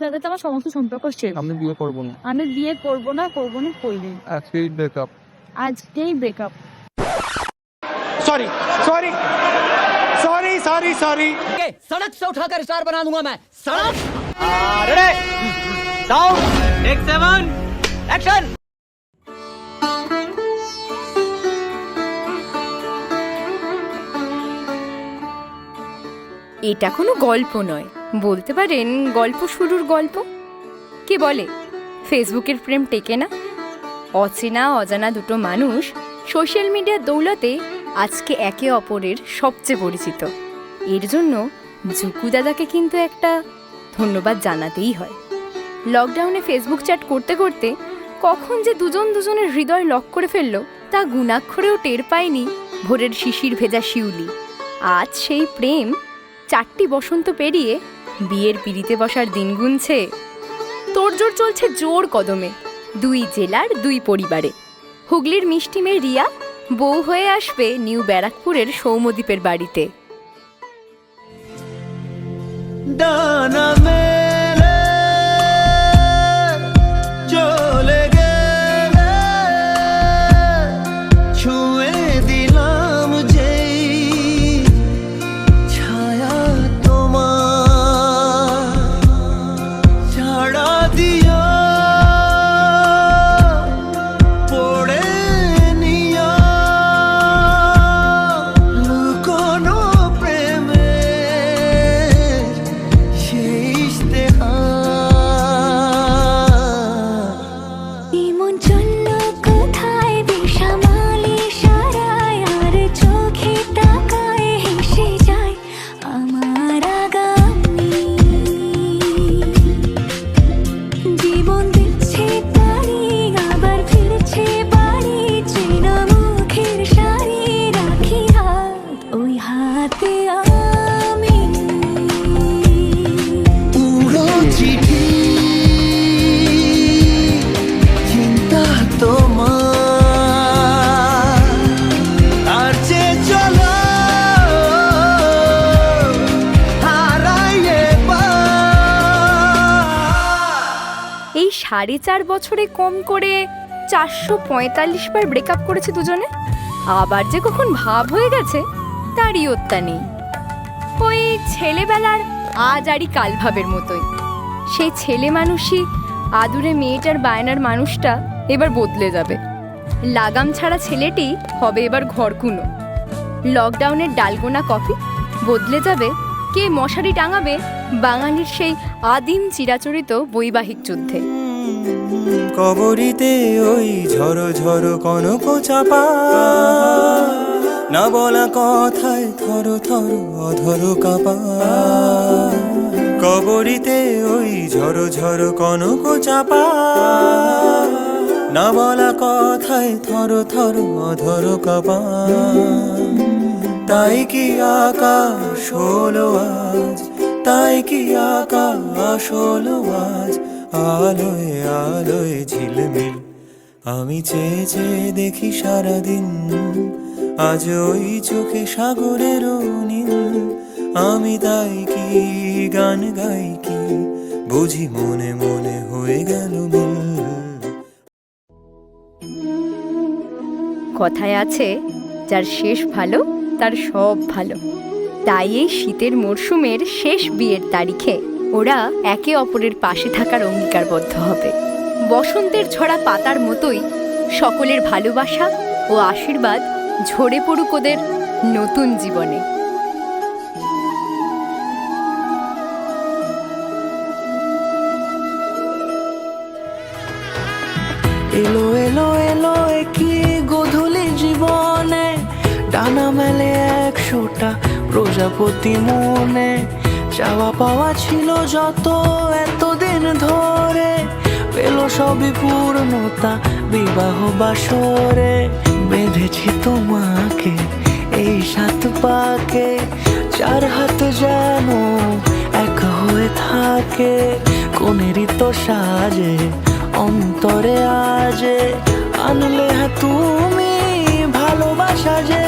সাথে তো আমার সমস্ত সম্পর্ক শেষ। আমি বিয়ে করবো না। আমি বিয়ে করবো না করিনি। আজকেই ব্রেকআপ। আজকেই breakup. Sorry sorry sorry sorry sorry सड़क से उठाकर स्टार बना दूंगा मैं। सड़क रेडी डाउन टेक 7 एक्शन। এটা কোনো গল্প নয়, বলতে পারেন গল্প শুরুর গল্প। কে বলে ফেসবুকের প্রেম টেকে না? অচেনা অজানা দুটো মানুষ সোশ্যাল মিডিয়ার দৌলতে আজকে একে অপরের সবচেয়ে পরিচিত। এর জন্য জুকু দাদাকে কিন্তু একটা ধন্যবাদ জানাতেই হয়। লকডাউনে ফেসবুক চ্যাট করতে করতে কখন যে দুজনের হৃদয় লক করে ফেললো তা গুণাক্ষরেও টের পায়নি ভোরের শিশির ভেজা শিউলি। আজ সেই প্রেম 4টি বসন্ত পেরিয়ে বিয়ের পিড়িতে বসার দিন গুনছে। তোড়জোড় চলছে জোর কদমে 2 জেলার 2 পরিবারে। হুগলির মিষ্টি মেয়ে রিয়া বউ হয়ে আসবে নিউ ব্যারাকপুরের সৌম্যদ্বীপের বাড়িতে। ডানা মেলে চলে গেলে ছুঁয়ে দিলাম যেই ছায়া তোমার ছাড়া দিও পড়ে নিও লুকোনো প্রেমে ইমন চলল কোথায় বেসামালি সারায় আর চোখে তাকায় হেসে যায় আমার আগামী জীবন দিচ্ছে পারি আবার ফিরছে বাড়ি চেনা মুখের শাড়ি রাখি হাত ওই হাতে আমি উড়ো চিঠি চিন্তা তোমার আর যে চলো হারাইয়ে এই 4.5 বছরে কম করে 445 বার ব্রেকআপ করেছে দুজনে। আবার যে কখন ভাব হয়ে গেছে তারই ওত্তা নেই। ওই ছেলেবেলার আজ আরই কাল ভাবের মতোই। সেই ছেলে মানুষই আদুরে মেয়েটার বায়নার মানুষটা এবার বদলে যাবে। লাগাম ছাড়া ছেলেটি হবে এবার ঘরকুনো। লকডাউনের ডালগোনা কফি বদলে যাবে কে মশারি টাঙাবে বাঙালির সেই আদিম চিরাচরিত বৈবাহিক যুদ্ধে। কবরিতে ওই ঝড়ো ঝড়ো কনক চাপা না বলা কথায় থরো থরো অধর কাপা। কবরিতে ওই ঝড়ো ঝড়ো কনক চাপা না বলা কথায় থরো থরো অধর কাপা। তাই কি আকাশ হলো আজ, তাই কি আকাশ হলো আজ আলোয় আলোয় ঝিলমিল। আমি চেয়ে চেয়ে দেখি সারাদিন আজ ওই চোখে সাগরের নীল। আমি তাই কি গান গাই কি বুঝি মনে মনে হয়ে গেল মিল। কথায় আছে যার শেষ ভালো তার সব ভালো। তাই এই শীতের মরশুমের শেষ বিয়ের তারিখে ওরা একে অপরের পাশে থাকার অঙ্গীকারবদ্ধ হবে। বসন্তের ছড়া পাতার মতোই সকলের ভালোবাসা ও আশীর্বাদ ঝরে পড়ুক ওদের নতুন জীবনে। এলো এলো এলো কি গোধূলি জীবনে ডানা মেলে 100টা প্রজাপতি মনে। চাওয়া পাওয়া ছিল যত এতদিন ধরে পেল সবই পূর্ণতা বিবাহ বাসরে। বেঁধেছি তোমাকে এই 7 পাকে 4 হাত যেন এক হয়ে থাকে। কোনেরই তো সাজে অন্তরে আজে আনলে তুমি ভালোবাসা যে